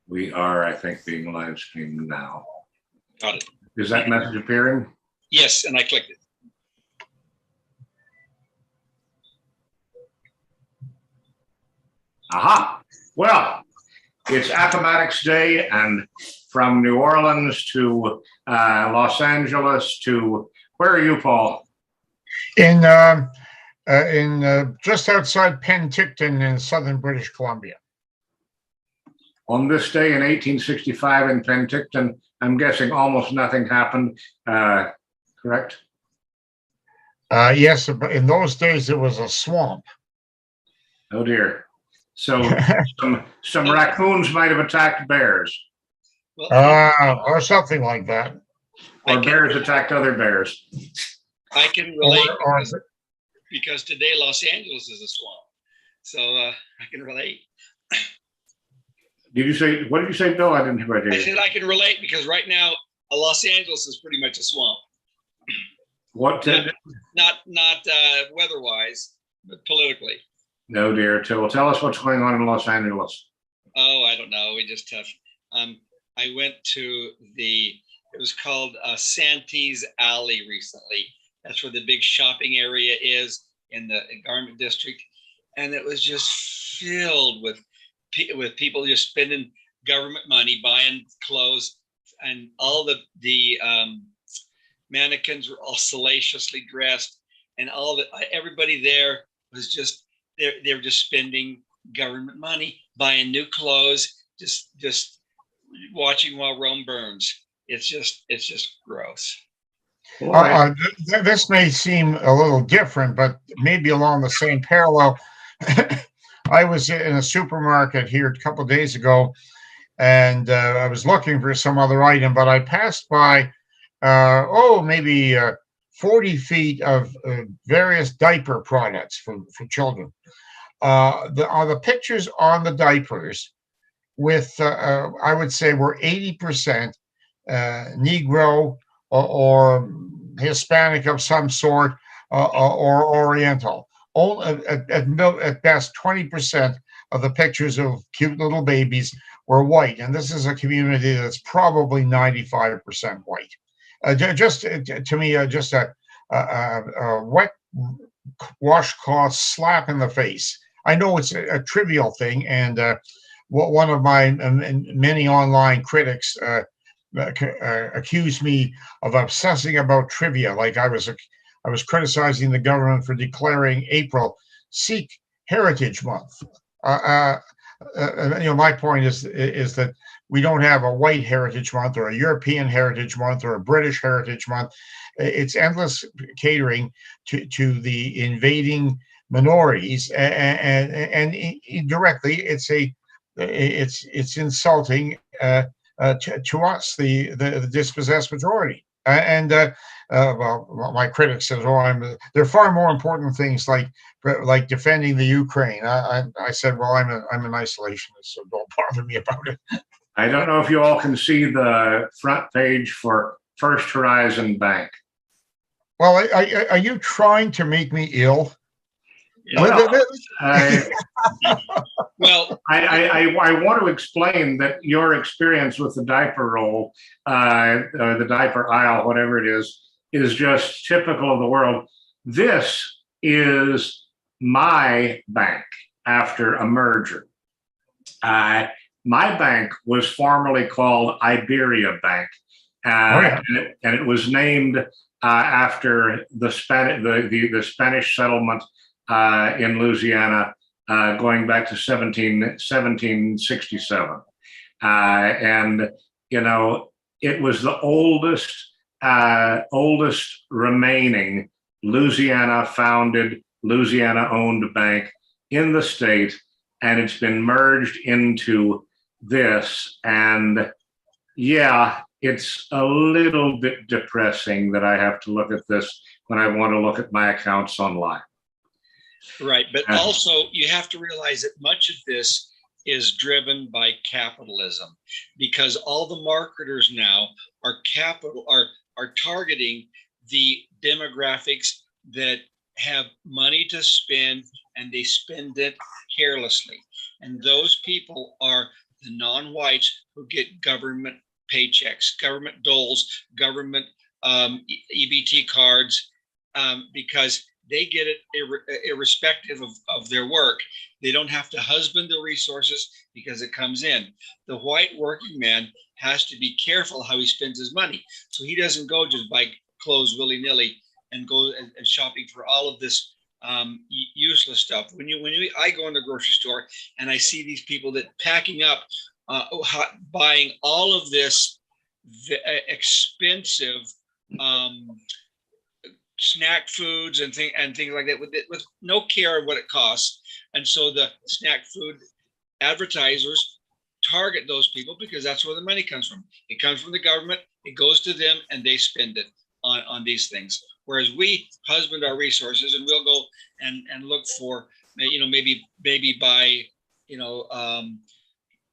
We are, I think, being live streamed now. Got it. Is that message appearing? Yes, and I clicked it. Aha. Well, it's Appomattox Day, and from New Orleans to Los Angeles to, where are you, Paul? In just outside Penticton in southern British Columbia. On this day in 1865 in Penticton, I'm guessing almost nothing happened, correct? Yes, but in those days it was a swamp. Oh dear. So some raccoons might have attacked bears. Well, Or something like that. Or bears attacked other bears. I can relate because today Los Angeles is a swamp. So I can relate. Did you say, what did you say, Bill? I didn't hear you. I said I can relate because right now Los Angeles is pretty much a swamp. What? Not weather-wise, but politically. No, dear. Tell us what's going on in Los Angeles. Oh, I don't know. We just have. I went to it was called Santee Alley recently. That's where the big shopping area is in the garment district, and it was just filled with people just spending government money buying clothes, and all the mannequins were all salaciously dressed, and everybody there was just they're just spending government money buying new clothes, just watching while Rome burns. It's just gross. This may seem a little different, but maybe along the same parallel. I was in a supermarket here a couple of days ago, and I was looking for some other item, but I passed by, maybe 40 feet of various diaper products for children. The pictures on the diapers with, I would say, were 80% Negro or Hispanic of some sort, or Oriental. At best, 20% of the pictures of cute little babies were white, and this is a community that's probably 95% white. Just to me, just a wet washcloth slap in the face. I know it's a trivial thing, and one of my many online critics accused me of obsessing about trivia, like I was criticizing the government for declaring April Sikh Heritage Month. My point is that we don't have a white heritage month or a European heritage month or a British heritage month. It's endless catering to the invading minorities, and indirectly it's insulting to us, the dispossessed majority. My critics says, there are far more important things like defending the Ukraine. I said, well, I'm an isolationist, so don't bother me about it. I don't know if you all can see the front page for First Horizon Bank. Well, are you trying to make me ill? Well, I want to explain that your experience with the diaper roll, the diaper aisle, whatever it is just typical of the world. This is my bank after a merger. My bank was formerly called Iberia Bank, and it was named after the Spanish settlement in Louisiana, going back to 1767. And, it was the oldest remaining Louisiana-founded, Louisiana-owned bank in the state, and it's been merged into this. And yeah, it's a little bit depressing that I have to look at this when I want to look at my accounts online. Right, but also you have to realize that much of this is driven by capitalism, because all the marketers now are targeting the demographics that have money to spend, and they spend it carelessly. And those people are the non-whites who get government paychecks, government doles, government EBT cards, because they get it irrespective of their work. They don't have to husband the resources because it comes in. The white working man has to be careful how he spends his money. So he doesn't go just buy clothes willy-nilly and go and shopping for all of this useless stuff. I go in the grocery store and I see these people that packing up, buying all of this expensive snack foods and things like that with no care of what it costs. And so the snack food advertisers target those people because that's where the money comes from. It comes from the government, it goes to them, and they spend it on these things. Whereas we husband our resources and we'll go and look for, maybe buy,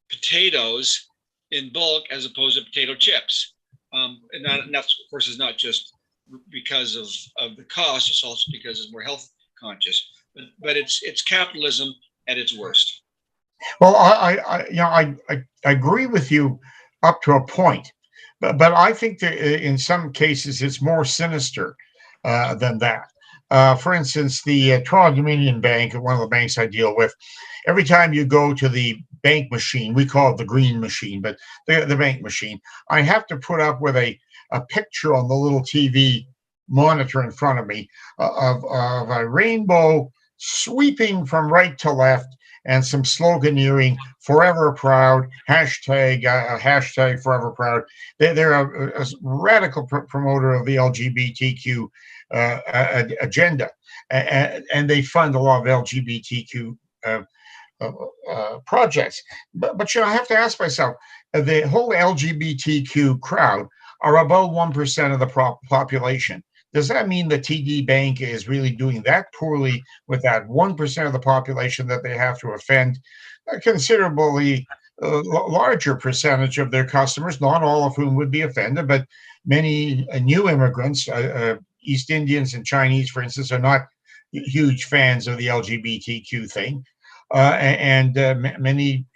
potatoes in bulk as opposed to potato chips. And that's, of course, is not just because of the cost, it's also because it's more health conscious. But it's capitalism at its worst. Well, I agree with you up to a point, but I think that in some cases it's more sinister than that. For instance, the Toronto Dominion Bank, one of the banks I deal with, every time you go to the bank machine, we call it the green machine, but the bank machine, I have to put up with a picture on the little TV monitor in front of me of a rainbow sweeping from right to left and some sloganeering, forever proud, hashtag forever proud. They're a radical promoter of the LGBTQ agenda, and they fund a lot of LGBTQ projects. But I have to ask myself, the whole LGBTQ crowd are about 1% of the population. Does that mean the TD Bank is really doing that poorly with that 1% of the population that they have to offend a considerably larger percentage of their customers, not all of whom would be offended, but many new immigrants, East Indians and Chinese, for instance, are not huge fans of the LGBTQ thing. And many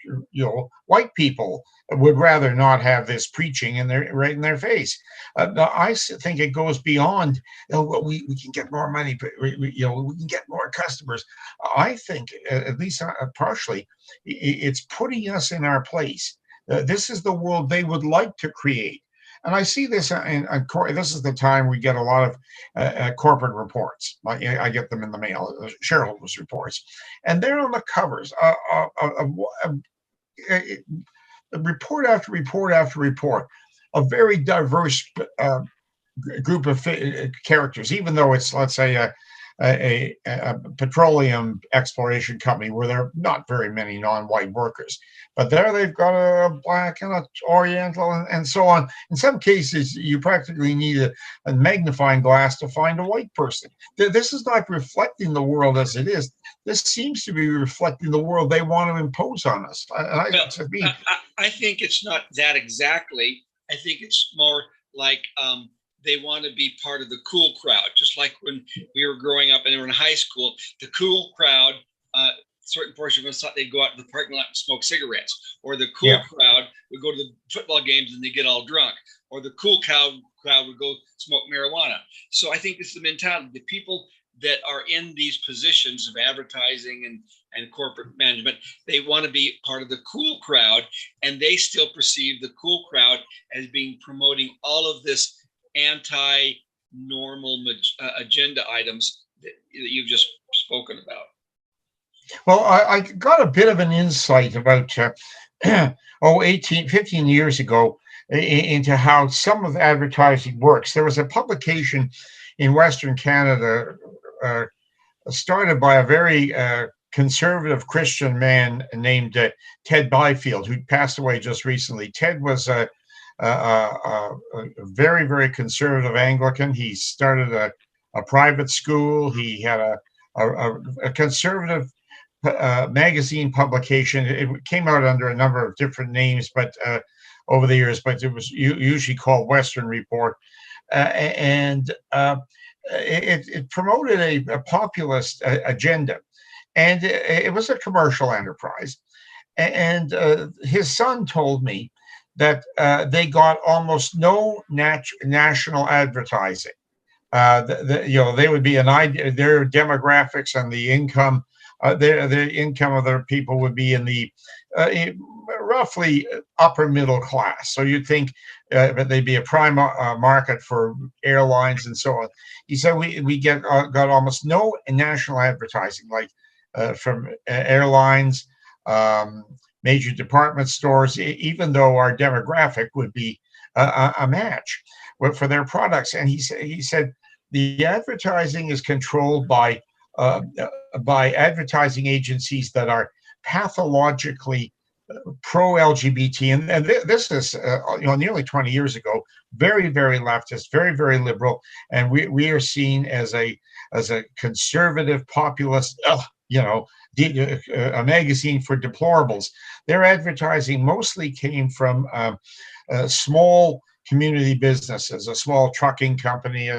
white people would rather not have this preaching right in their face. I think it goes beyond, we can get more money, we can get more customers. I think, at least partially, it's putting us in our place. This is the world they would like to create. And I see this this is the time we get a lot of corporate reports. I get them in the mail, shareholders reports, and they're on the covers report after report after report, a very diverse group of characters, even though it's, let's say, a petroleum exploration company where there are not very many non-white workers. But there they've got a black and an oriental and so on. In some cases, you practically need a magnifying glass to find a white person. This is not reflecting the world as it is. This seems to be reflecting the world they want to impose on us. I think it's not that exactly. I think it's more like they want to be part of the cool crowd, just like when we were growing up and we were in high school. The cool crowd, certain portion of us thought they'd go out to the parking lot and smoke cigarettes, or the cool crowd would go to the football games and they get all drunk, or the cool crowd would go smoke marijuana. So I think it's the mentality. The people that are in these positions of advertising and corporate management, they want to be part of the cool crowd, and they still perceive the cool crowd as being promoting all of this anti-normal agenda items that you've just spoken about. Well, I got a bit of an insight about 15 years ago into how some of advertising works. There was a publication in Western Canada started by a very conservative Christian man named Ted Byfield, who passed away just recently. Ted was a very, very conservative Anglican. He started a private school. He had a conservative magazine publication. It came out under a number of different names, but over the years, but it was usually called Western Report, and it promoted a populist agenda, and it was a commercial enterprise. And his son told me that they got almost no national advertising. They would be an idea. Their demographics and the income, the income of their people would be in the roughly upper middle class. So you'd think that they'd be a prime market for airlines and so on. He said we got almost no national advertising, like from airlines, um, major department stores, even though our demographic would be a match for their products. And he said the advertising is controlled uh, by advertising agencies that are pathologically pro-LGBT, and this is nearly 20 years ago. Very, very leftist, very, very liberal, and we are seen as a conservative populist. A magazine for deplorables. Their advertising mostly came from small community businesses, a small trucking company,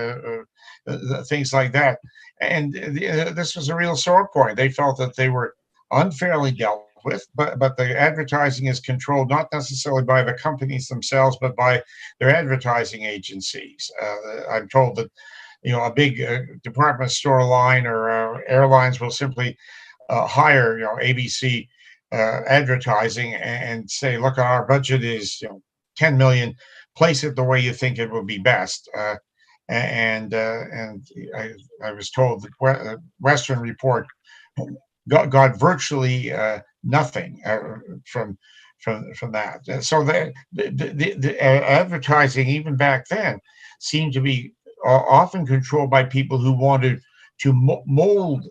things like that. And this was a real sore point. They felt that they were unfairly dealt with, but the advertising is controlled not necessarily by the companies themselves, but by their advertising agencies. I'm told that a big department store line or airlines will simply hire ABC advertising and say, look, our budget is 10 million. Place it the way you think it will be best. And I was told that Western Report got virtually nothing from that. So the advertising even back then seemed to be often controlled by people who wanted to mold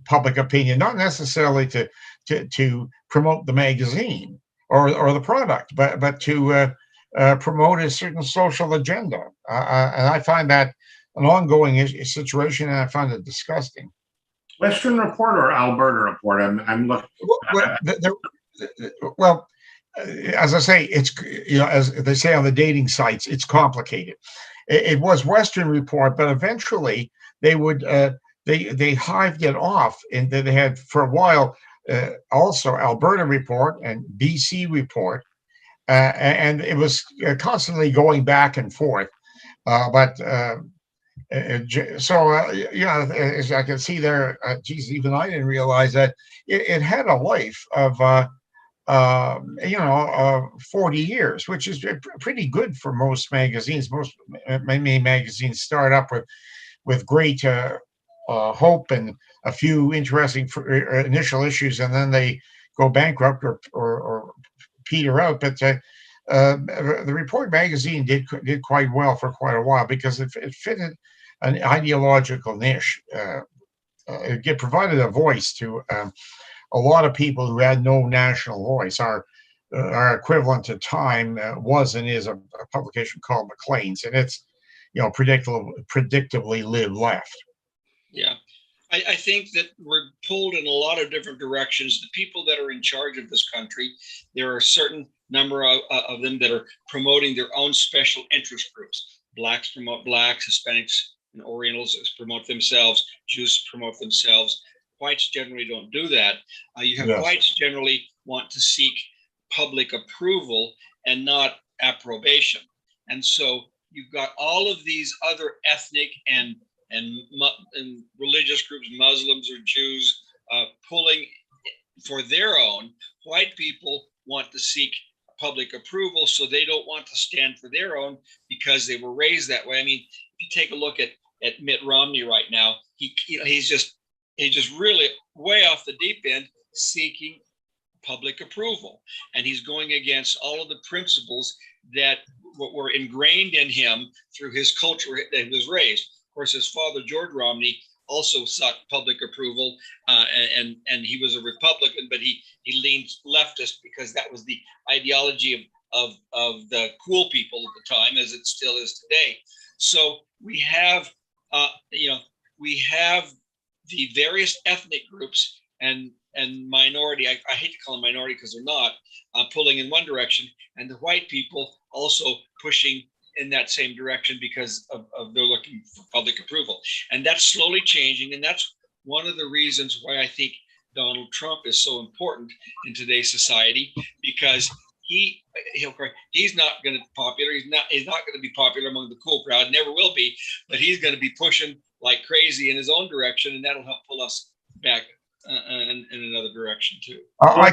public opinion, not necessarily to promote the magazine or the product, but to promote a certain social agenda. And I find that an ongoing situation, and I find it disgusting. Western Report or Alberta Report? I'm looking. Well, as I say, it's as they say on the dating sites, it's complicated. It was Western Report, but eventually they would they hived it off, and they had for a while also Alberta Report and BC Report, and it was constantly going back and forth. But as I can see there, geez, even I didn't realize that it had a life of 40 years, which is pretty good for most magazines. Many magazines start up with great hope and a few interesting initial issues, and then they go bankrupt or peter out. But the Report magazine did quite well for quite a while because it fitted an ideological niche. It provided a voice to a lot of people who had no national voice. Our equivalent to Time was and is a publication called Maclean's, and it's predictably left. Yeah. I think that we're pulled in a lot of different directions. The people that are in charge of this country, there are a certain number of them that are promoting their own special interest groups. Blacks promote blacks, Hispanics and Orientals promote themselves, Jews promote themselves. Whites generally don't do that. You have whites generally want to seek public approval and not approbation. And so you've got all of these other ethnic and religious groups, Muslims or Jews, pulling for their own. White people want to seek public approval, so they don't want to stand for their own because they were raised that way. I mean, if you take a look at Mitt Romney right now, he's just really way off the deep end, seeking public approval, and he's going against all of the principles that were ingrained in him through his culture that he was raised. Of course, his father, George Romney, also sought public approval, and he was a Republican, but he leaned leftist because that was the ideology of the cool people at the time, as it still is today. So we have the various ethnic groups and minority. I hate to call them minority because they're not, pulling in one direction, and the white people also pushing in that same direction because of they're looking for public approval. And that's slowly changing. And that's one of the reasons why I think Donald Trump is so important in today's society, because he's not going to be popular. He's not going to be popular among the cool crowd. Never will be. But he's going to be pushing like crazy in his own direction, and that'll help pull us back in another direction too. I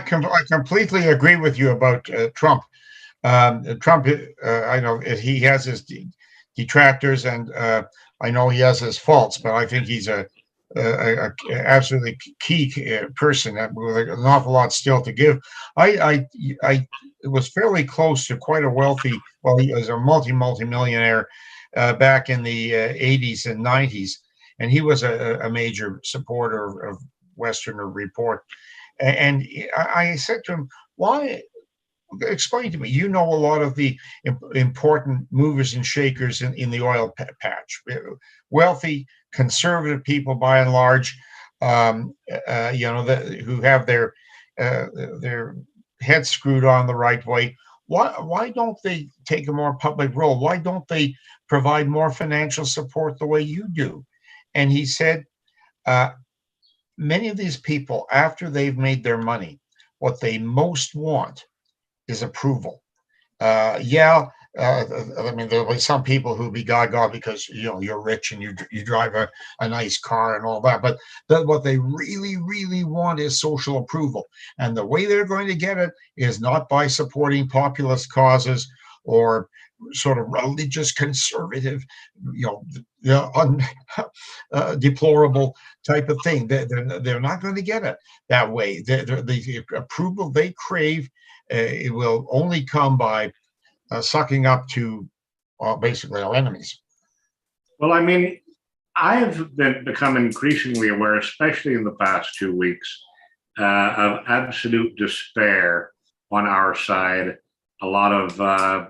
completely agree with you about Trump. Trump, I know he has his detractors, and I know he has his faults, but I think he's a absolutely key person with an awful lot still to give. I was fairly close to quite a wealthy, well, he was a multi-millionaire back in the 80s and 90s, and he was a major supporter of Westerner Report. And I said to him, why? Explain to me. You know a lot of the important movers and shakers in the oil patch. Wealthy, conservative people, by and large, who have their heads screwed on the right way. Why don't they take a more public role? Why don't they provide more financial support the way you do? And he said, many of these people, after they've made their money, what they most want is approval. I mean, there'll be some people who be gaga because you're rich and you drive a nice car and all that. But what they really, really want is social approval, and the way they're going to get it is not by supporting populist causes or sort of religious conservative, deplorable type of thing. They're not going to get it that way. The approval they crave, it will only come by sucking up to basically our enemies. Well, I mean, I've become increasingly aware, especially in the past 2 weeks, of absolute despair on our side. A lot of a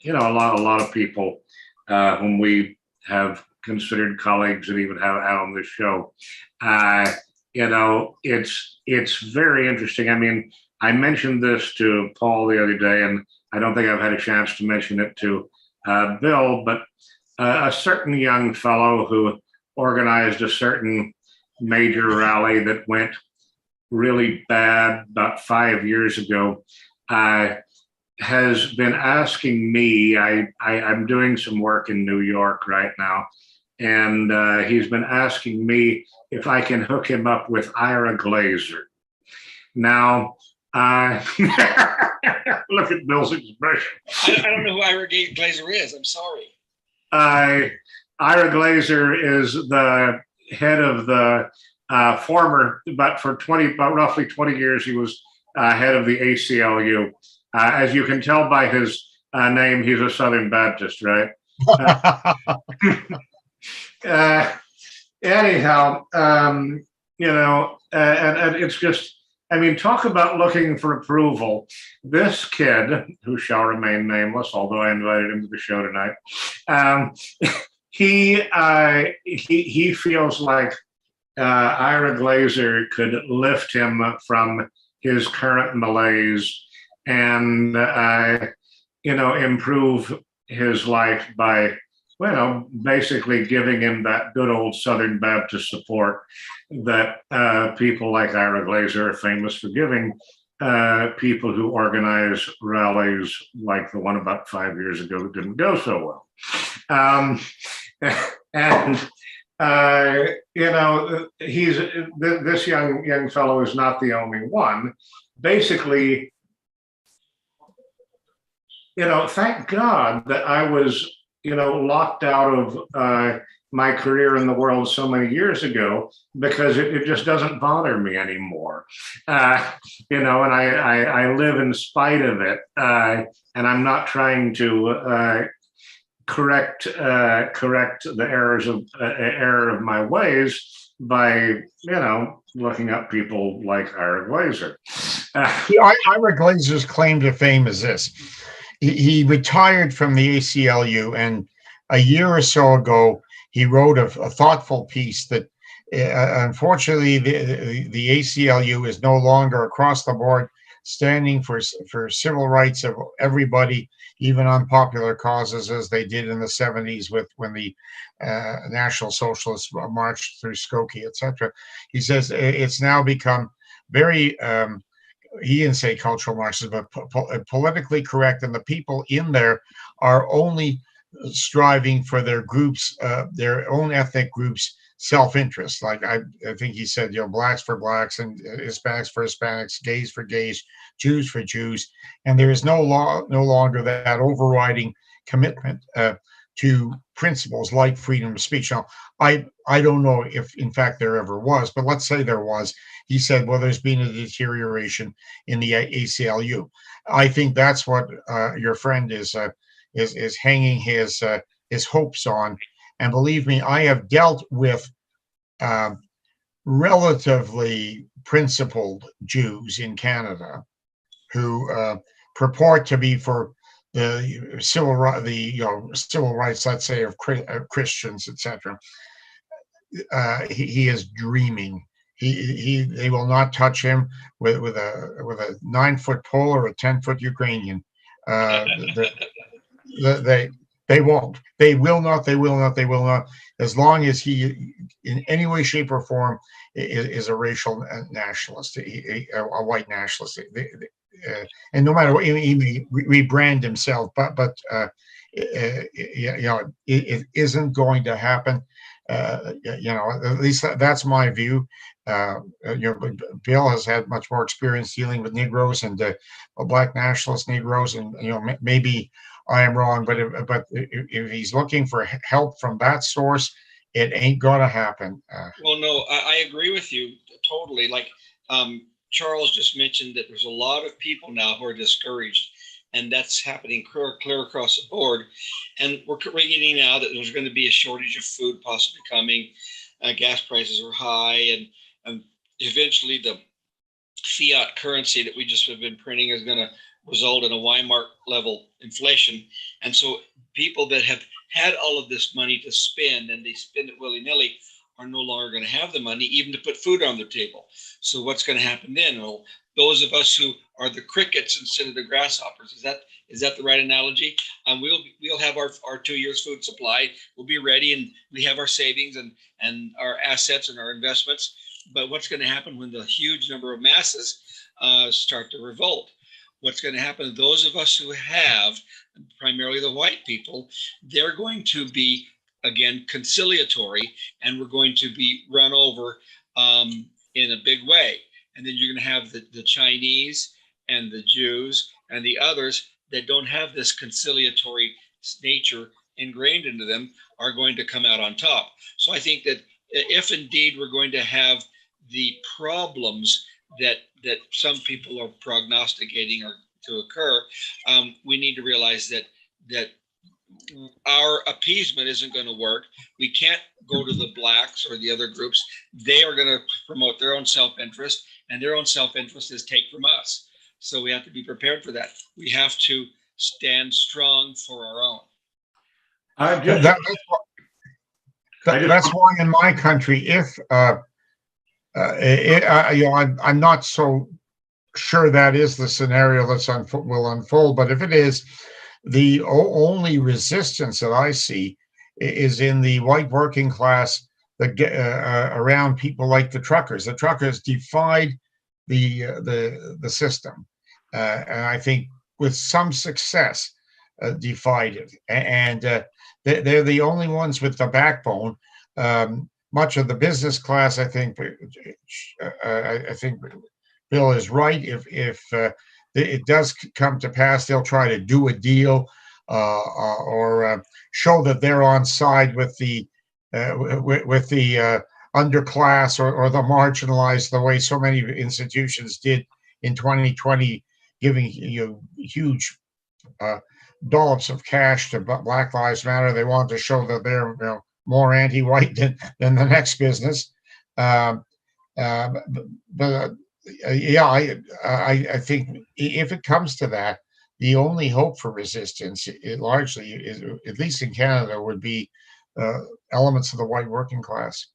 lot of people whom we have considered colleagues and even have out on this show. It's very interesting. I mean, I mentioned this to Paul the other day, and I don't think I've had a chance to mention it to Bill, but a certain young fellow who organized a certain major rally that went really bad about 5 years ago has been asking me. I'm doing some work in New York right now, and he's been asking me if I can hook him up with Ira Glazer. Now, look at Bill's expression. I don't know who Ira Glazer is. I'm sorry. Ira Glazer is the head of the former, but for roughly 20 years, he was head of the ACLU. As you can tell by his name, he's a Southern Baptist, right? Anyhow, and it's just, I mean, talk about looking for approval. This kid, who shall remain nameless, although I invited him to the show tonight, he feels like Ira Glazer could lift him from his current malaise and improve his life by basically giving him that good old Southern Baptist support that people like Ira Glazer are famous for giving people who organize rallies like the one about 5 years ago that didn't go so well. This young fellow is not the only one. Basically, thank God that I was locked out of my career in the world so many years ago, because it just doesn't bother me anymore. And I live in spite of it. And I'm not trying to correct the error of my ways by, looking up people like Ira Glazer. Ira Glazer's claim to fame is this. He retired from the ACLU, and a year or so ago, he wrote a thoughtful piece that unfortunately the ACLU is no longer across the board standing for civil rights of everybody, even unpopular causes, as they did in the 70s when the National Socialists marched through Skokie, etc. He says it's now become very he didn't say cultural Marxism, but politically correct, and the people in there are only striving for their groups, their own ethnic groups' self-interest. Like I think he said, blacks for blacks and Hispanics for Hispanics, gays for gays, Jews for Jews, and there is no longer that overriding commitment to principles like freedom of speech. Now, I don't know if in fact there ever was, but let's say there was. He said, well, there's been a deterioration in the ACLU. I think that's what your friend is hanging his hopes on. And believe me, I have dealt with um, relatively principled Jews in Canada who purport to be for the civil rights, let's say, of Christians, etc. He is dreaming. They will not touch him with a 9-foot pole or a 10-foot Ukrainian. The, they won't. They will not. They will not. They will not. As long as he, in any way, shape, or form, is a racial nationalist, a white nationalist, and no matter what, he may rebrand himself, but it isn't going to happen. At least that's my view. Bill has had much more experience dealing with Negroes and black nationalist Negroes, and maybe I am wrong, but if he's looking for help from that source, it ain't gonna happen. Well, no, I agree with you totally. Like Charles just mentioned that there's a lot of people now who are discouraged, and that's happening clear across the board. And we're reading now that there's going to be a shortage of food possibly coming. Gas prices are high, and eventually the fiat currency that we just have been printing is going to result in a Weimar level inflation. And so people that have had all of this money to spend, and they spend it willy-nilly, are no longer going to have the money even to put food on the table. So what's going to happen then? Well, those of us who are the crickets instead of the grasshoppers, is that the right analogy? We'll have our 2 years food supply. We'll be ready, and we have our savings and our assets and our investments. But what's going to happen when the huge number of masses start to revolt? What's going to happen? Those of us who have, primarily the white people, they're going to be, again, conciliatory, and we're going to be run over in a big way. And then you're going to have the Chinese and the Jews and the others that don't have this conciliatory nature ingrained into them are going to come out on top. So I think that if indeed we're going to have the problems that some people are prognosticating or to occur, we need to realize that our appeasement isn't going to work. We can't go to the blacks or the other groups. They are going to promote their own self-interest, and their own self-interest is take from us. So we have to be prepared for that. We have to stand strong for our own. That's why in my country, if I'm not so sure that is the scenario will unfold, but if it is, the only resistance that I see is in the white working class around people like the truckers. The truckers defied the system, and I think with some success defied it. And they're the only ones with the backbone. Much of the business class, I think Bill is right. If it does come to pass, they'll try to do a deal or show that they're on side with the underclass or the marginalized, the way so many institutions did in 2020, giving huge dollops of cash to Black Lives Matter. They want to show that they're more anti-white than the next business. I think if it comes to that, the only hope for resistance, largely, is, at least in Canada, would be elements of the white working class.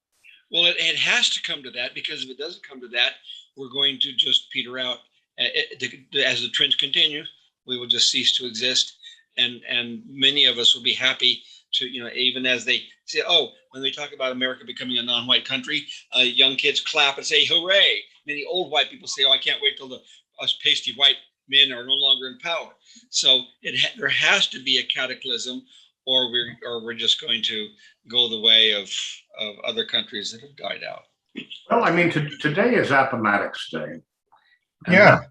Well, it has to come to that, because if it doesn't come to that, we're going to just peter out. As the trend continues, we will just cease to exist, and many of us will be happy to, even as they say, oh, when we talk about America becoming a non-white country, young kids clap and say, hooray, many old white people say, "Oh, I can't wait till the us pasty white men are no longer in power." So there has to be a cataclysm, or we're just going to go the way of other countries that have died out. Well, I mean, today is Appomattox Day, and Yeah.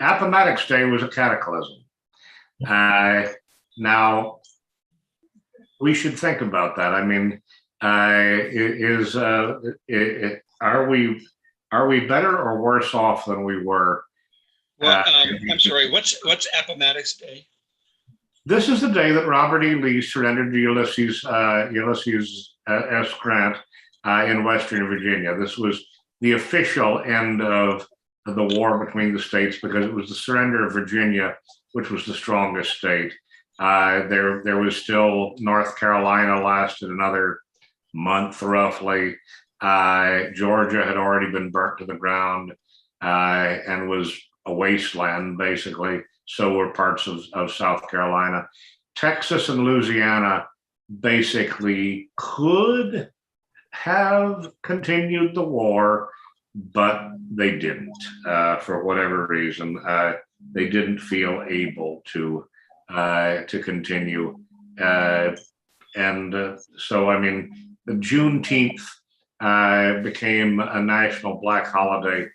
Appomattox Day was a cataclysm. Now we should think about that. I mean, are we better or worse off than we were? Well, I'm sorry. What's Appomattox Day? This is the day that Robert E. Lee surrendered to Ulysses S. Grant in Western Virginia. This was the official end of the war between the states because it was the surrender of Virginia, which was the strongest state. There was still North Carolina lasted another month roughly. Georgia had already been burnt to the ground and was a wasteland basically. So were parts of South Carolina. Texas and Louisiana basically could have continued the war, but they didn't for whatever reason. They didn't feel able to continue, so I mean, the Juneteenth became a national black holiday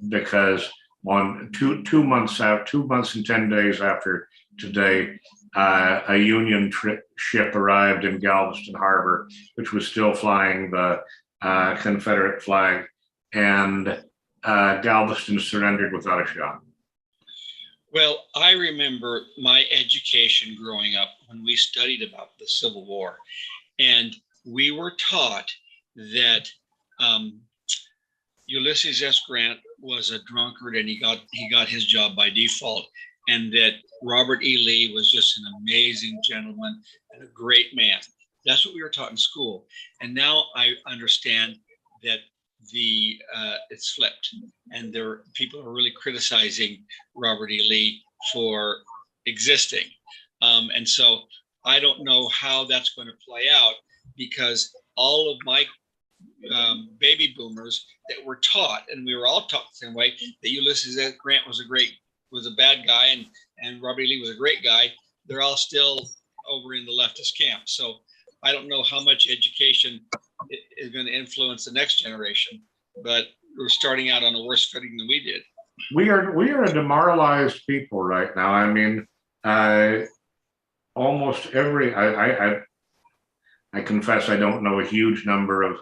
because on 2 months out, 2 months and 10 days after today, a Union ship arrived in Galveston Harbor, which was still flying the Confederate flag, and Galveston surrendered without a shot. Well, I remember my education growing up when we studied about the Civil War, and we were taught that Ulysses S. Grant was a drunkard and he got his job by default, and that Robert E. Lee was just an amazing gentleman and a great man. That's what we were taught in school. And now I understand that it's flipped, and people are really criticizing Robert E. Lee for existing. And so I don't know how that's going to play out, because all of my baby boomers that were taught, and we were all taught the same way, that Ulysses S. Grant was a bad guy and Robert E. Lee was a great guy, they're all still over in the leftist camp. So I don't know how much education is going to influence the next generation, but we're starting out on a worse footing than we did. We are a demoralized people right now. I mean, almost every I confess I don't know a huge number of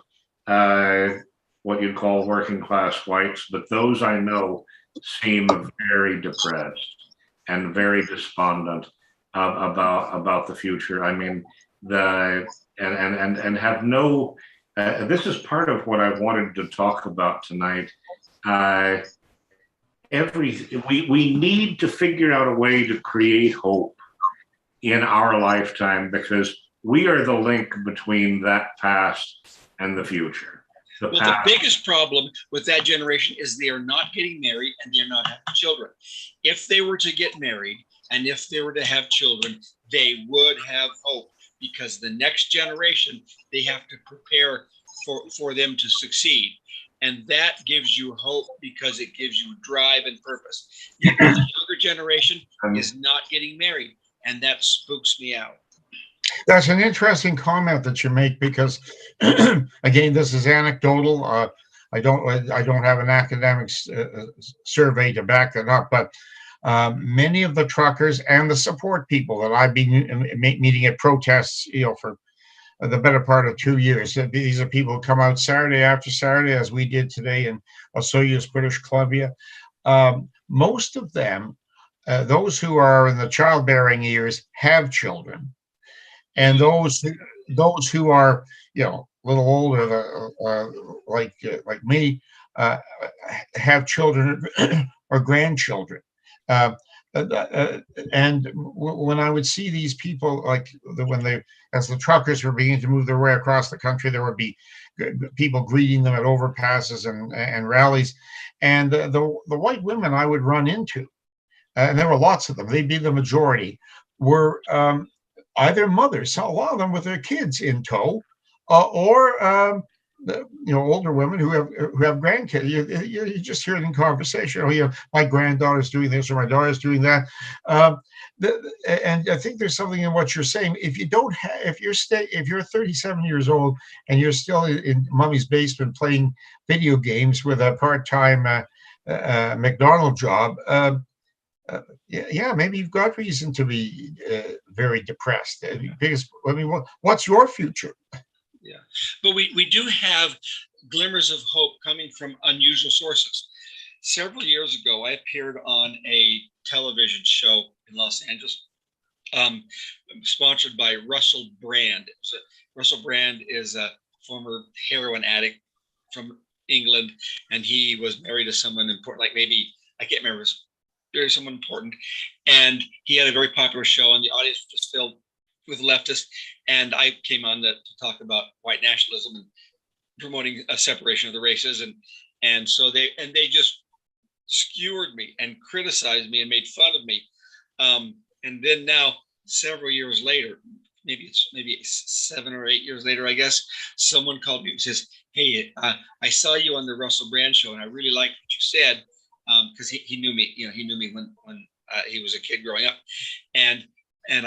what you'd call working class whites, but those I know seem very depressed and very despondent about the future. I mean, and have no. This is part of what I wanted to talk about tonight. We need to figure out a way to create hope in our lifetime, because we are the link between that past and the future. The biggest problem with that generation is they are not getting married and they're not having children. If they were to get married and if they were to have children, they would have hope, because the next generation, they have to prepare for them to succeed. And that gives you hope, because it gives you drive and purpose. Yet the younger generation is not getting married, and that spooks me out. That's an interesting comment that you make, because again, this is anecdotal. I don't have an academic survey to back that up, but many of the truckers and the support people that I've been meeting at protests, for the better part of 2 years. These are people who come out Saturday after Saturday, as we did today in Osoyoos, British Columbia. Most of them, those who are in the childbearing years, have children. And those who are, a little older, like me, have children or grandchildren. And when I would see these people, as the truckers were beginning to move their way across the country, there would be people greeting them at overpasses and rallies. And the white women I would run into, and there were lots of them, they'd be the majority, were either mothers, a lot of them with their kids in tow, or older women who have grandkids. You just hear it in conversation. Oh, yeah, my granddaughter's doing this or my daughter's doing that. Um, and I think there's something in what you're saying. If you don't have, if you're 37 years old and you're still in mommy's basement playing video games with a part-time McDonald job, yeah, maybe you've got reason to be very depressed. Because I mean, what's your future? Yeah, but we do have glimmers of hope coming from unusual sources. Several years ago, I appeared on a television show in Los Angeles, um, sponsored by Russell Brand. Russell Brand is a former heroin addict from England, and he was married to someone important, like maybe I can't remember, married someone important, and he had a very popular show, and the audience was filled with leftists, and I came on to talk about white nationalism and promoting a separation of the races, and so they just skewered me and criticized me and made fun of me. And then now, several years later, maybe 7 or 8 years later, I guess, someone called me and says, "Hey, I saw you on the Russell Brand show, and I really liked what you said," because he knew me. He knew me when he was a kid growing up, and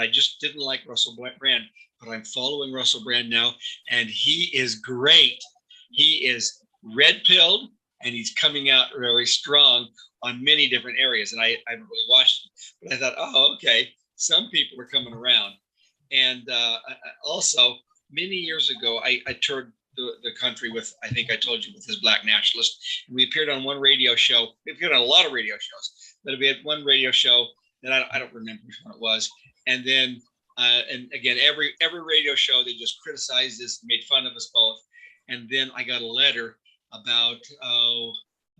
I just didn't like Russell Brand, but I'm following Russell Brand now, and he is great. He is red pilled, and he's coming out very strong on many different areas. And I haven't really watched him, but I thought, oh, okay, some people are coming around. And also, many years ago, I toured the country with, I think I told you, with his black nationalist. And we appeared on one radio show. We appeared on a lot of radio shows, but we had one radio show that I don't remember which one it was. And then, and again, every radio show, they just criticized us, made fun of us both. And then I got a letter about,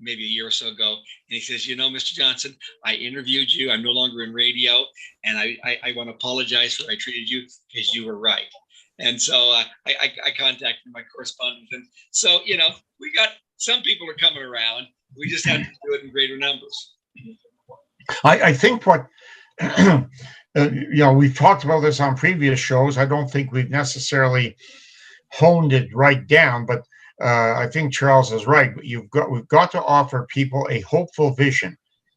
maybe a year or so ago, and he says, Mr. Johnson, I interviewed you. I'm no longer in radio, and I want to apologize for how I treated you because you were right. And so I contacted my correspondent, and so we got some people are coming around. We just have to do it in greater numbers. I think what we've talked about this on previous shows. I don't think we've necessarily honed it right down, but I think Charles is right. We've got to offer people a hopeful vision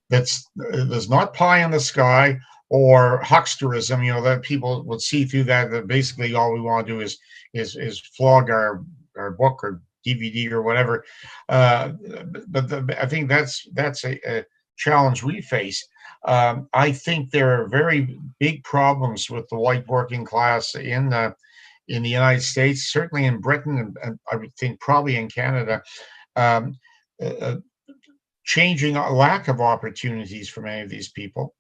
that's not pie in the sky or hucksterism. That people would see through that basically all we want to do is flog our book or DVD or whatever. But I think that's a challenge we face. I think there are very big problems with the white working class in the United States, certainly in Britain, and I would think probably in Canada, um, changing a lack of opportunities for many of these people,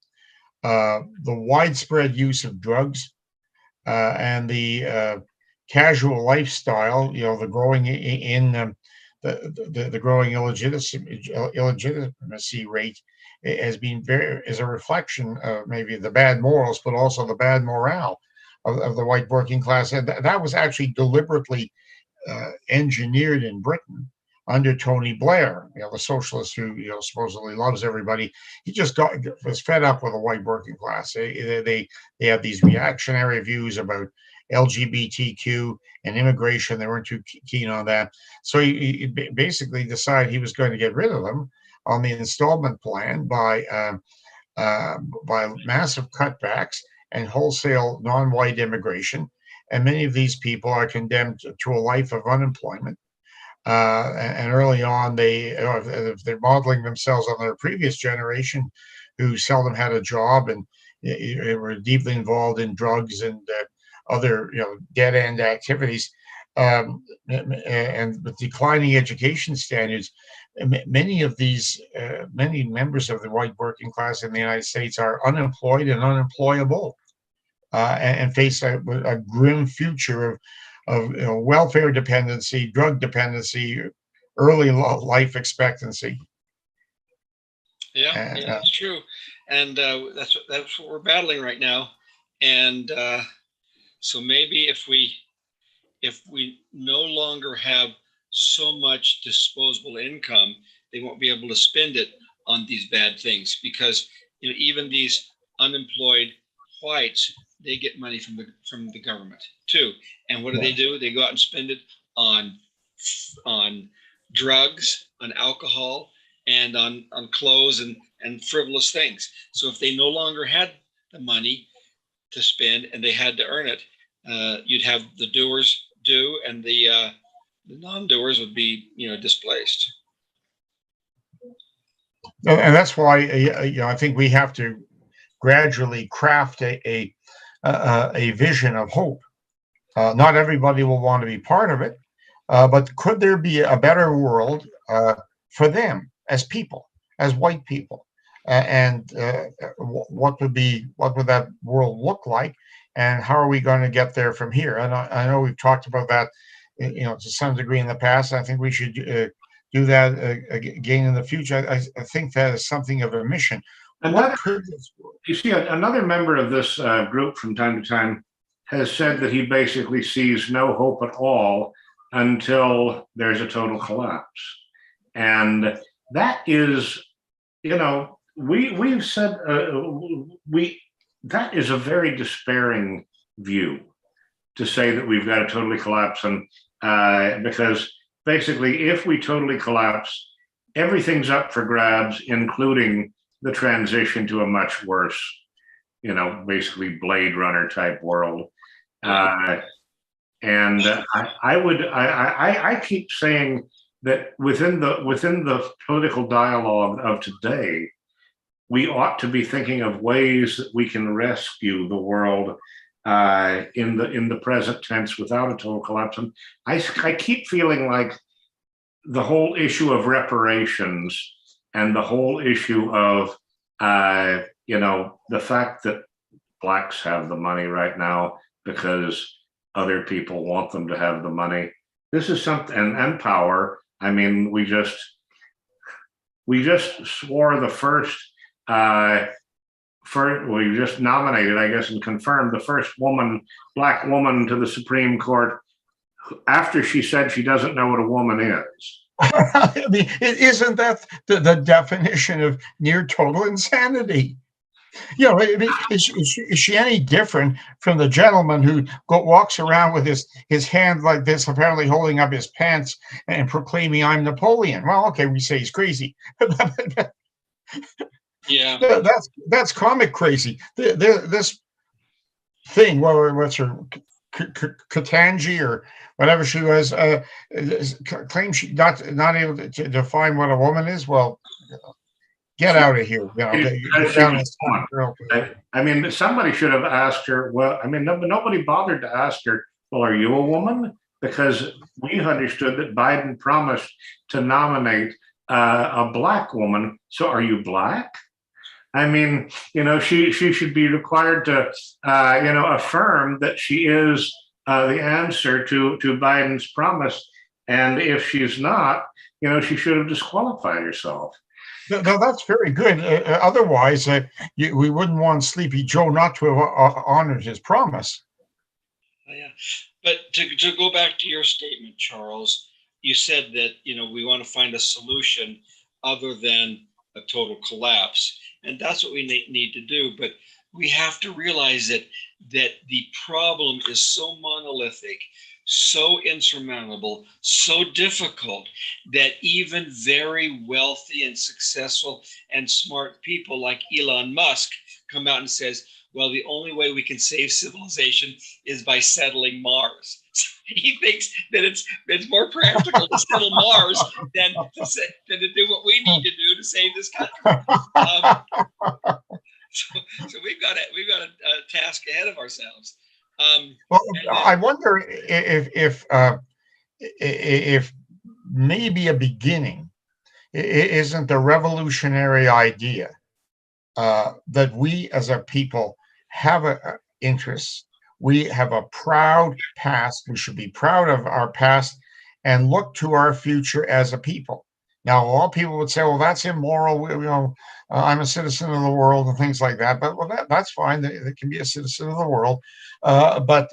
the widespread use of drugs, and the casual lifestyle, the growing the growing illegitimacy rate has been is a reflection of maybe the bad morals, but also the bad morale of the white working class. And that was actually deliberately engineered in Britain under Tony Blair, the socialist who supposedly loves everybody. He just was fed up with the white working class. They have these reactionary views about LGBTQ and immigration. They weren't too keen on that, so he basically decided he was going to get rid of them on the installment plan by massive cutbacks and wholesale non-white immigration. And many of these people are condemned to a life of unemployment. And early on, if they're modeling themselves on their previous generation, who seldom had a job and were deeply involved in drugs and other dead end activities, and with declining education standards, many members of the white working class in the United States are unemployed and unemployable, and face a grim future of welfare dependency, drug dependency, early life expectancy. Yeah, that's true, and that's what we're battling right now. And so maybe if we no longer have so much disposable income, they won't be able to spend it on these bad things, because even these unemployed whites, they get money from the government too. And what do? They go out and spend it on on drugs, on alcohol, and on clothes and frivolous things. So if they no longer had the money to spend and they had to earn it, you'd have the doers do, and the non-doers would be, displaced. And that's why I think we have to gradually craft a vision of hope. Not everybody will want to be part of it, but could there be a better world for them as people, as white people? And what would that world look like? And how are we going to get there from here? And I know we've talked about that, to some degree in the past. I think we should do that again in the future. I think that is something of a mission. Another, you see, another member of this group from time to time has said that he basically sees no hope at all until there's a total collapse. And that is, we've said that is a very despairing view, to say that we've got to totally collapse. And because basically, if we totally collapse, everything's up for grabs, including the transition to a much worse, basically Blade Runner type world. I keep saying that within the political dialogue of today, we ought to be thinking of ways that we can rescue the world in the present tense without a total collapse. And I keep feeling like the whole issue of reparations and the whole issue of the fact that blacks have the money right now because other people want them to have the money. This is something, and power. I mean, we just swore the first. We just nominated, I guess, and confirmed the first black woman to the Supreme Court after she said she doesn't know what a woman is. I mean, isn't that the definition of near total insanity? I mean, is she any different from the gentleman who walks around with his hand like this, apparently holding up his pants and proclaiming, "I'm Napoleon"? Well, okay, we say he's crazy. Yeah, that's comic crazy. This thing, what's her, Katanji or whatever she was, claims she not able to define what a woman is. Well, get out of here. I mean, somebody should have asked her. Well, I mean, nobody bothered to ask her, well, are you a woman? Because we understood that Biden promised to nominate a black woman. So are you black? I mean, she should be required to, affirm that she is the answer to Biden's promise. And if she's not, she should have disqualified herself. No, that's very good. Otherwise, we wouldn't want Sleepy Joe not to have honored his promise. Yeah, but to go back to your statement, Charles, you said that we want to find a solution other than a total collapse, and that's what we need to do. But we have to realize that the problem is so monolithic, so insurmountable, so difficult, that even very wealthy and successful and smart people like Elon Musk come out and says, well, the only way we can save civilization is by settling Mars. He thinks that it's more practical to settle Mars than to do what we need to do to save this country. So we've got a task ahead of ourselves. Well, I wonder if maybe a beginning isn't the revolutionary idea that we as a people have an interest. We have a proud past. We should be proud of our past and look to our future as a people. Now, a lot of people would say, well, that's immoral. I'm a citizen of the world and things like that. But that's fine. They can be a citizen of the world. But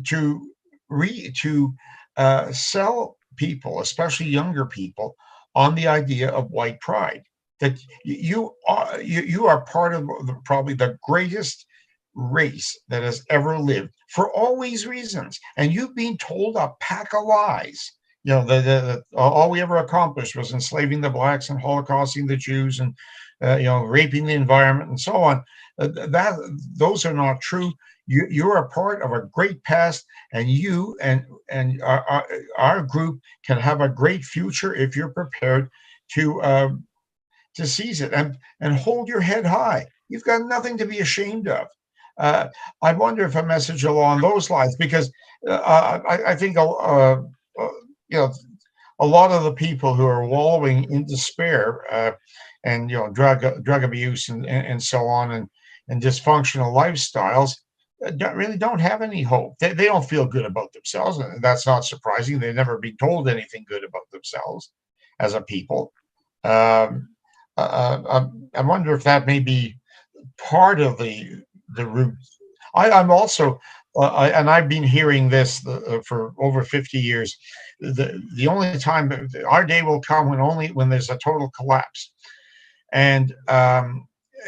to sell people, especially younger people, on the idea of white pride, that you are part of probably the greatest race that has ever lived for all these reasons. And you've been told a pack of lies. You know, all we ever accomplished was enslaving the blacks and holocausting the Jews and, raping the environment and so on. Those are not true. You're a part of a great past, and you and our group can have a great future if you're prepared to seize it and hold your head high. You've got nothing to be ashamed of. I wonder if a message along those lines, because I think you know a lot of the people who are wallowing in despair and drug abuse and so on and dysfunctional lifestyles don't have any hope. They don't feel good about themselves, and that's not surprising. They've never been told anything good about themselves as a people. Um, I wonder if that may be part of the root. I'm also, and I've been hearing this for over 50 years. The only time our day will come when there's a total collapse, and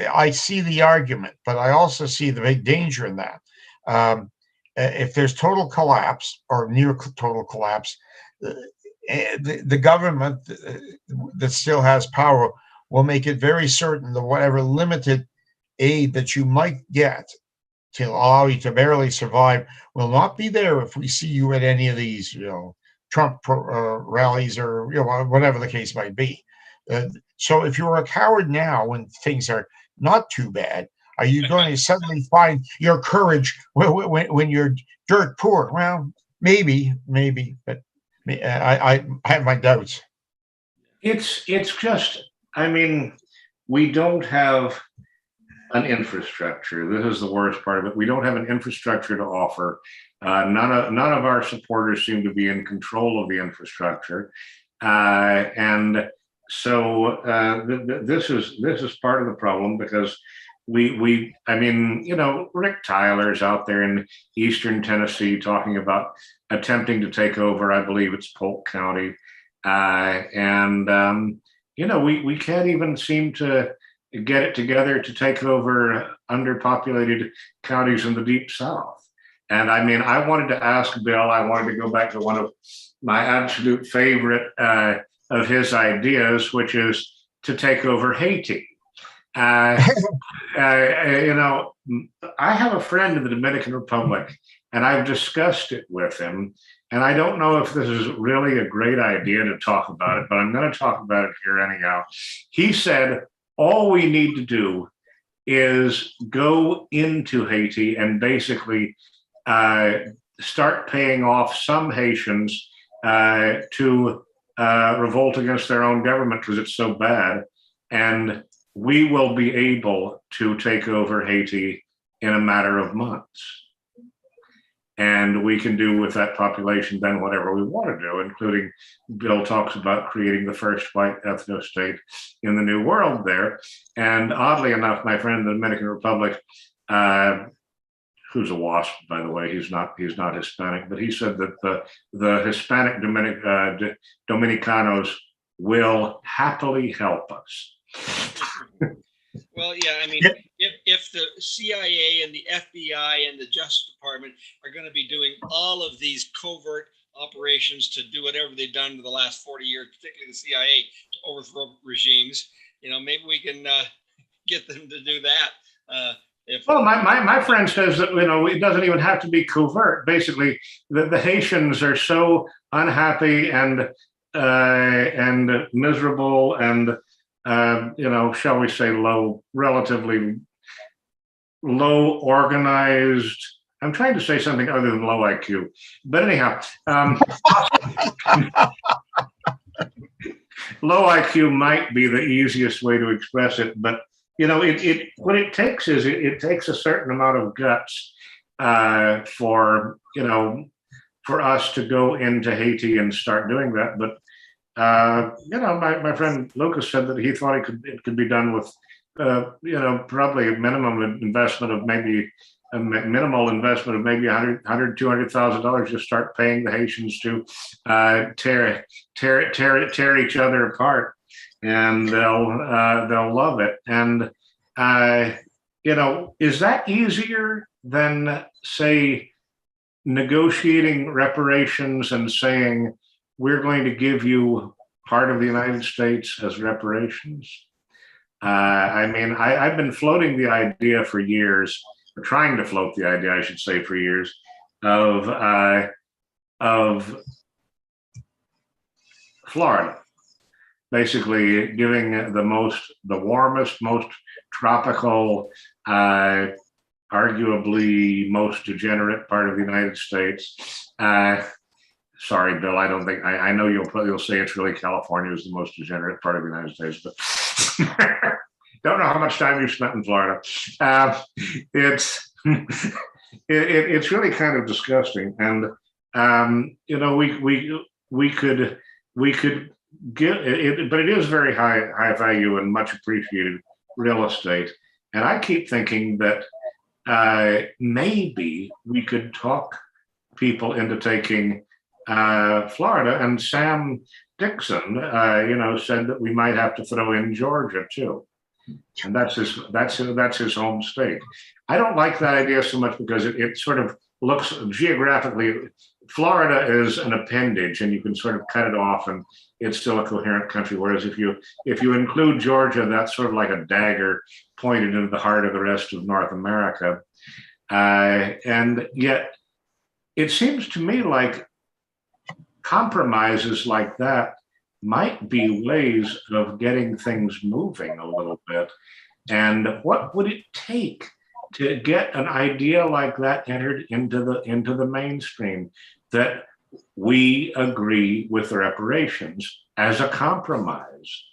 I see the argument, but I also see the big danger in that. If there's total collapse or near total collapse, the government that still has power will make it very certain that whatever limited aid that you might get to allow you to barely survive will not be there if we see you at any of these, Trump rallies or whatever the case might be. So if you're a coward now when things are not too bad, are you going to suddenly find your courage when you're dirt poor? Well, maybe, but I have my doubts. It's just, I mean, we don't have an infrastructure. This is the worst part of it. We don't have an infrastructure to offer. None of our supporters seem to be in control of the infrastructure, and so this is part of the problem, because Rick Tyler's out there in eastern Tennessee talking about attempting to take over, I believe it's Polk County, we can't even seem to get it together to take over underpopulated counties in the deep South. And I mean, I wanted to ask Bill, I wanted to go back to one of my absolute favorite of his ideas, which is to take over Haiti. I have a friend in the Dominican Republic, and I've discussed it with him. And I don't know if this is really a great idea to talk about it, but I'm going to talk about it here anyhow. He said, all we need to do is go into Haiti and basically start paying off some Haitians to revolt against their own government because it's so bad. And we will be able to take over Haiti in a matter of months. And we can do with that population then whatever we want to do, including Bill talks about creating the first white ethno-state in the New World there. And oddly enough, my friend in the Dominican Republic, who's a WASP, by the way, he's not Hispanic, but he said that the Hispanic Dominicanos will happily help us. Well, yeah, I mean, if the CIA and the FBI and the Justice Department are going to be doing all of these covert operations to do whatever they've done for the last 40 years, particularly the CIA, to overthrow regimes, maybe we can get them to do that. Well, my friend says that, it doesn't even have to be covert. Basically, the Haitians are so unhappy and miserable and shall we say relatively low organized. I'm trying to say something other than low IQ, but anyhow, low IQ might be the easiest way to express it. But what it takes is it takes a certain amount of guts for us to go into Haiti and start doing that. But my friend Lucas said that he thought it could be done with, probably a minimal investment of maybe $200,000 to start paying the Haitians to tear each other apart, and they'll love it. And is that easier than, say, negotiating reparations and saying, we're going to give you part of the United States as reparations? I mean, I've been floating the idea for years, or trying to float the idea, I should say, for years, of Florida basically giving the warmest, most tropical, arguably most degenerate part of the United States. Sorry, Bill. I don't think I know you'll say it's really California is the most degenerate part of the United States, but don't know how much time you spent in Florida. It's it's really kind of disgusting, and we could get it, but it is very high value and much appreciated real estate. And I keep thinking that maybe we could talk people into taking Florida. And Sam Dixon, said that we might have to throw in Georgia too, and that's his home state. I don't like that idea so much because it sort of looks geographically. Florida is an appendage, and you can sort of cut it off, and it's still a coherent country. Whereas if you include Georgia, that's sort of like a dagger pointed into the heart of the rest of North America. And yet, it seems to me like compromises like that might be ways of getting things moving a little bit. And what would it take to get an idea like that entered into the mainstream, that we agree with reparations as a compromise?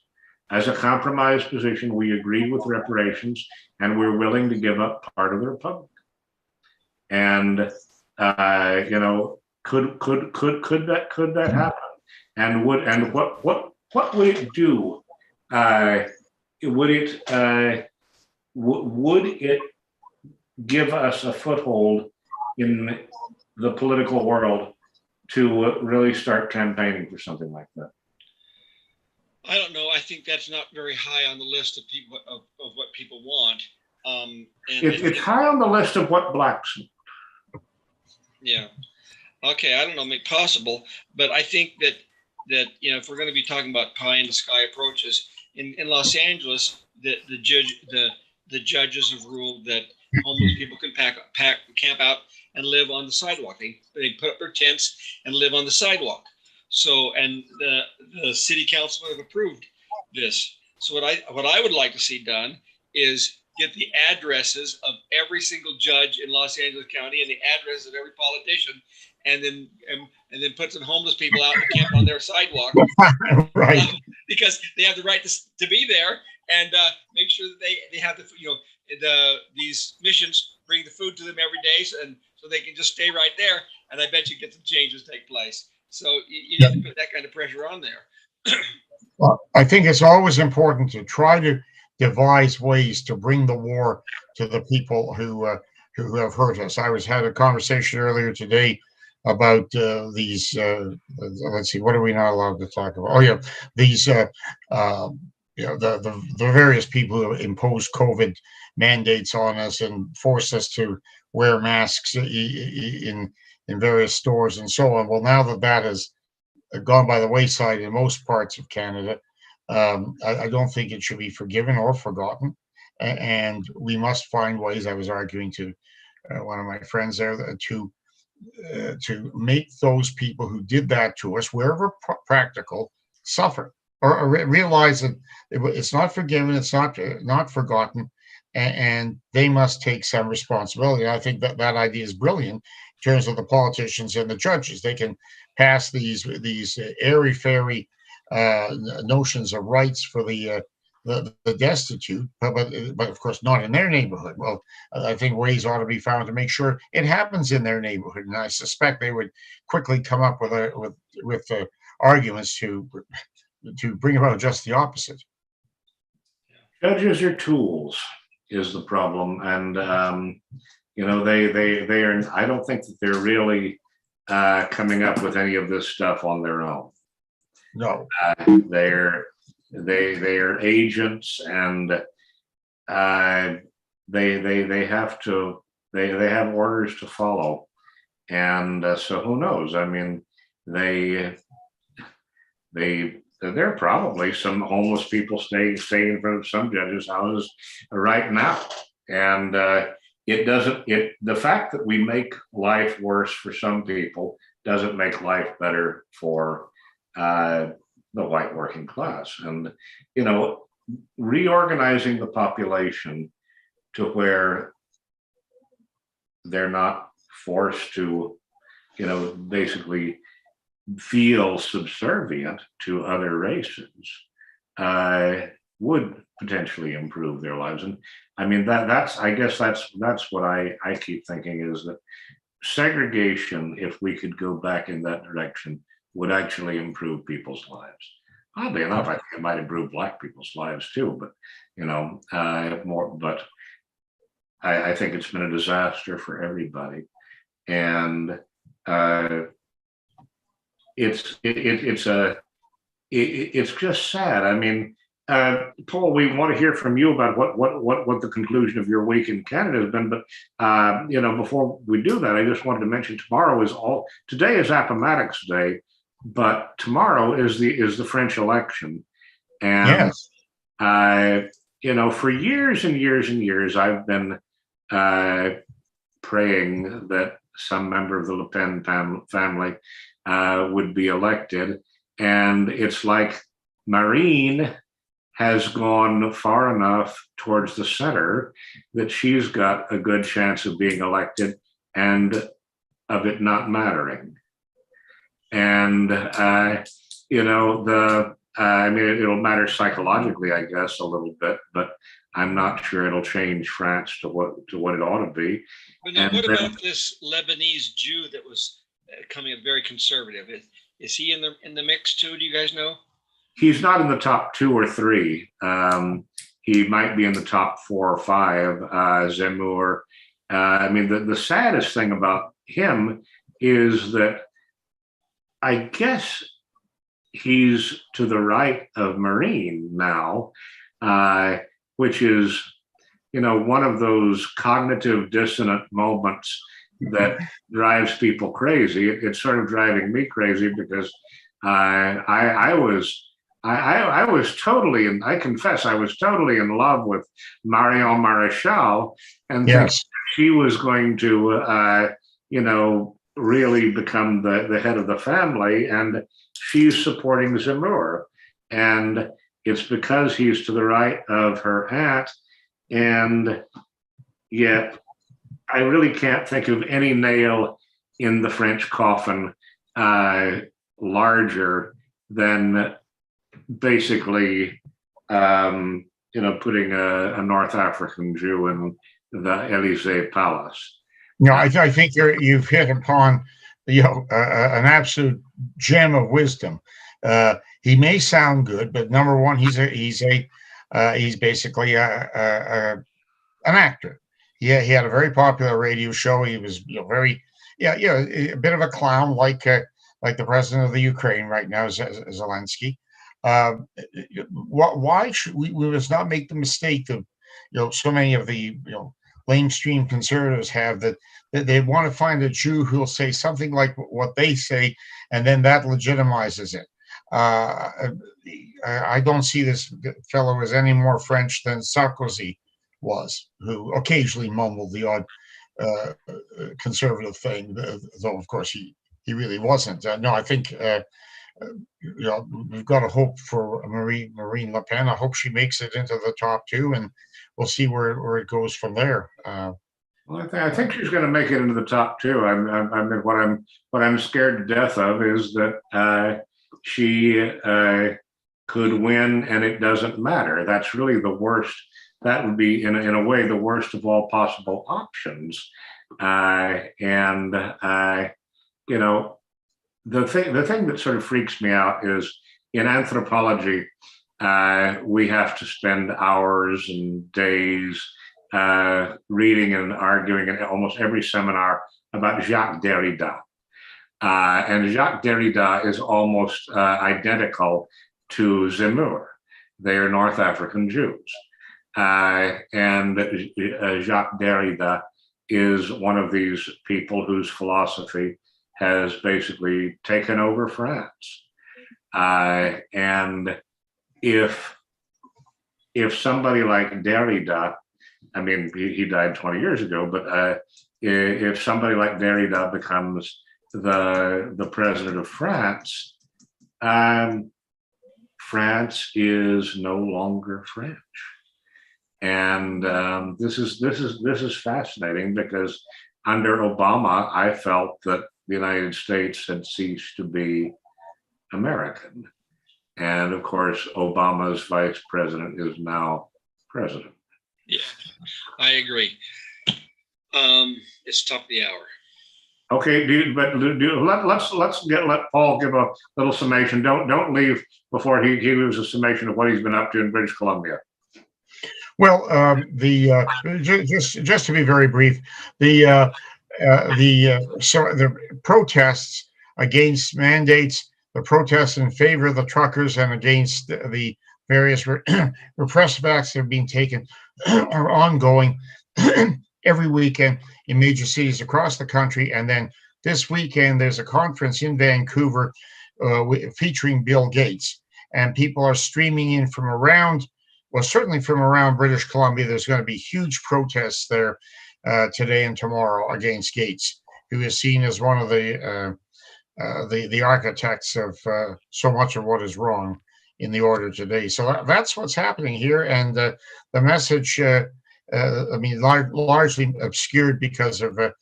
As a compromise position, we agree with reparations, and we're willing to give up part of the republic. And could that happen? And what would it do? Would it give us a foothold in the political world to really start campaigning for something like that? I don't know. I think that's not very high on the list of people of what people want. It's high on the list of what blacks want. Yeah. Okay. I don't know. Maybe possible, but I think that if we're going to be talking about pie in the sky approaches in Los Angeles, the judges have ruled that homeless people can camp out and live on the sidewalk. They put up their tents and live on the sidewalk. So, and the city council have approved this. So what I would like to see done is get the addresses of every single judge in Los Angeles County and the address of every politician, and then put some homeless people out to camp on their sidewalk. Right. Because they have the right to be there, and make sure that they have these missions bring the food to them every day, and so they can just stay right there. And I bet you get some changes take place. So you need to put that kind of pressure on there. Well, I think it's always important to try to devise ways to bring the war to the people who have hurt us. Had a conversation earlier today about these. Let's see, what are we not allowed to talk about? Oh yeah, these. The various people who impose COVID mandates on us and force us to wear masks in various stores and so on. Well, now that has gone by the wayside in most parts of Canada, I don't think it should be forgiven or forgotten. And we must find ways. I was arguing to one of my friends there to make those people who did that to us, wherever practical, suffer, or realize that it's not forgiven, it's not forgotten, and they must take some responsibility. I think that idea is brilliant in terms of the politicians and the judges. They can pass these airy-fairy notions of rights for the destitute, but of course not in their neighborhood. Well, I think ways ought to be found to make sure it happens in their neighborhood, and I suspect they would quickly come up with arguments to bring about just the opposite. Judges are tools is the problem, and they are. I don't think that they're really coming up with any of this stuff on their own. No, they are agents, and they have to they have orders to follow, and so who knows? I mean, they there are probably some homeless people staying in front of some judges' houses right now, and it doesn't. The fact that we make life worse for some people doesn't make life better for the white working class. And you know, reorganizing the population to where they're not forced to, basically feel subservient to other races uh, would potentially improve their lives. And I mean that's I guess that's what I keep thinking is that segregation, if we could go back in that direction, would actually improve people's lives. Oddly enough, I think it might improve Black people's lives too, but more. But I think it's been a disaster for everybody, and uh, it's just sad. I mean, Paul, we want to hear from you about what the conclusion of your week in Canada has been. But before we do that, I just wanted to mention today is Appomattox Day, but tomorrow is the French election, and Yes. For years and years and years, I've been praying that some member of the Le Pen family would be elected. And it's like Marine has gone far enough towards the center that she's got a good chance of being elected and of it not mattering. And, I mean, it'll matter psychologically, I guess, a little bit, but I'm not sure it'll change France to what it ought to be. But now, what about this Lebanese Jew that was coming up very conservative? Is he in the mix too? Do you guys know? He's not in the top 2 or 3. He might be in the top 4 or 5. Zemmour. I mean, the saddest thing about him is that I guess he's to the right of Marine now, which is, one of those cognitive dissonant moments that drives people crazy. It's sort of driving me crazy because I was totally, and I confess, I was totally in love with Marion Maréchal and Yes. thinking she was going to, really become the head of the family, and she's supporting Zemmour. And it's because he's to the right of her aunt, and yet I really can't think of any nail in the French coffin larger than basically, putting a North African Jew in the Elysee Palace. No, I think you've hit upon an absolute gem of wisdom. He may sound good, but number one, he's basically an actor. He had a very popular radio show. He was a bit of a clown, like the president of the Ukraine right now, Zelensky. Why should we must not make the mistake of so many of the lamestream conservatives have, that they want to find a Jew who will say something like what they say, and then that legitimizes it. I don't see this fellow as any more French than Sarkozy was, who occasionally mumbled the odd conservative thing, though of course he really wasn't. No, I think we've got to hope for Marine Le Pen. I hope she makes it into the top 2, and we'll see where it goes from there. Well, I think she's going to make it into the top 2. I mean, what I'm scared to death of is that she could win and it doesn't matter. That's really the worst. That would be, in a way, the worst of all possible options. The thing that sort of freaks me out is, in anthropology, we have to spend hours and days reading and arguing in almost every seminar about Jacques Derrida. And Jacques Derrida is almost identical to Zemmour. They are North African Jews. and Jacques Derrida is one of these people whose philosophy has basically taken over France. And if somebody like Derrida, I mean, he died 20 years ago, but if somebody like Derrida becomes the president of France, France is no longer French. And this is fascinating, because under Obama, I felt that the United States had ceased to be American. And of course, Obama's vice president is now president. Yeah, I agree. It's top of the hour. Okay, let Paul give a little summation. Don't leave before he gives a summation of what he's been up to in British Columbia. Well, just to be very brief, the protests against mandates, the protests in favor of the truckers and against the various repressive acts that have been taken are ongoing every weekend in major cities across the country. And then this weekend, there's a conference in Vancouver featuring Bill Gates, and people are streaming in from around. Well, certainly from around British Columbia. There's going to be huge protests there today and tomorrow against Gates, who is seen as one of the architects of so much of what is wrong in the order today. So that's what's happening here, and the message, I mean, largely obscured because of the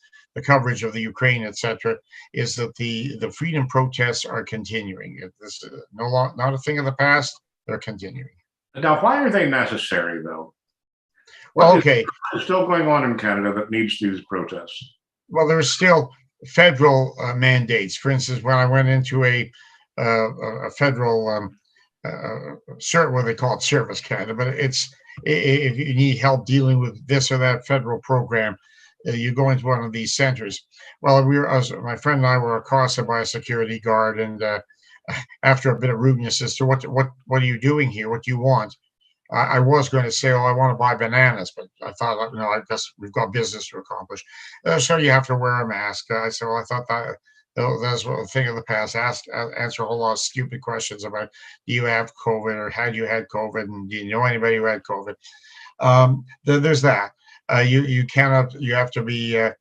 coverage of the Ukraine, etc., is that the freedom protests are continuing. This is not a thing of the past; they're continuing. Now, why are they necessary, though? Well, okay. What's still going on in Canada that needs these protests? Well, there's still federal mandates. For instance, when I went into a federal what they call it, Service Canada, but it's if you need help dealing with this or that federal program, you go into one of these centers. Well, my friend and I were accosted by a security guard, and after a bit of rudeness as to what are you doing here? What do you want? I was going to say, oh, I want to buy bananas, but I thought, I guess we've got business to accomplish. So you have to wear a mask. I said, well, I thought that's a thing of the past. Answer a whole lot of stupid questions about, do you have COVID, or had you had COVID, and do you know anybody who had COVID? There's that. You have to be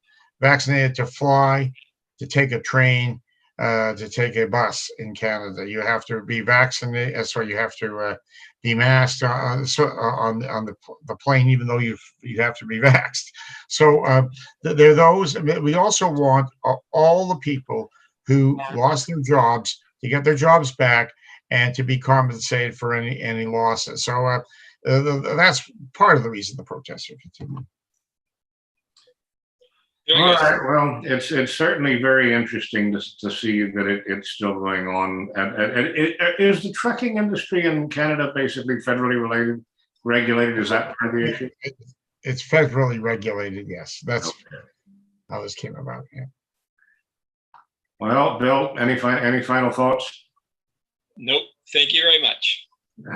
vaccinated to fly, to take a train, to take a bus in Canada. You have to be vaccinated, so you have to be masked on the plane, even though you have to be vaxxed. So there are those. We also want all the people who lost their jobs to get their jobs back and to be compensated for any losses. So that's part of the reason the protests are continuing. All right. Well, it's certainly very interesting to see that it's still going on. And is the trucking industry in Canada basically federally regulated? Is that part of the issue? It's federally regulated. Yes, that's how this came about. Yeah. Well, Bill, any final thoughts? Nope. Thank you very much.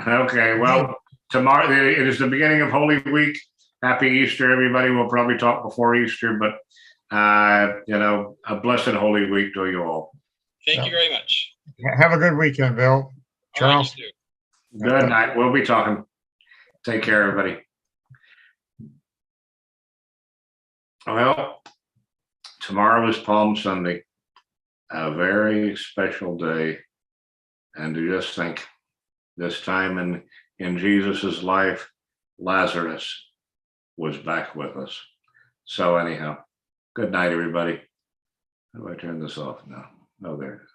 Okay. Well, tomorrow it is the beginning of Holy Week. Happy Easter, everybody. We'll probably talk before Easter, but a blessed Holy Week to you all. Thank you very much. Have a good weekend, Bill. Charles. Good night. We'll be talking. Take care, everybody. Well, tomorrow is Palm Sunday, a very special day. And to just think, this time in Jesus's life, Lazarus was back with us. So anyhow, good night, everybody. How do I turn this off now? Oh, there it is.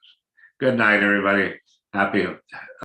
Good night, everybody. Happy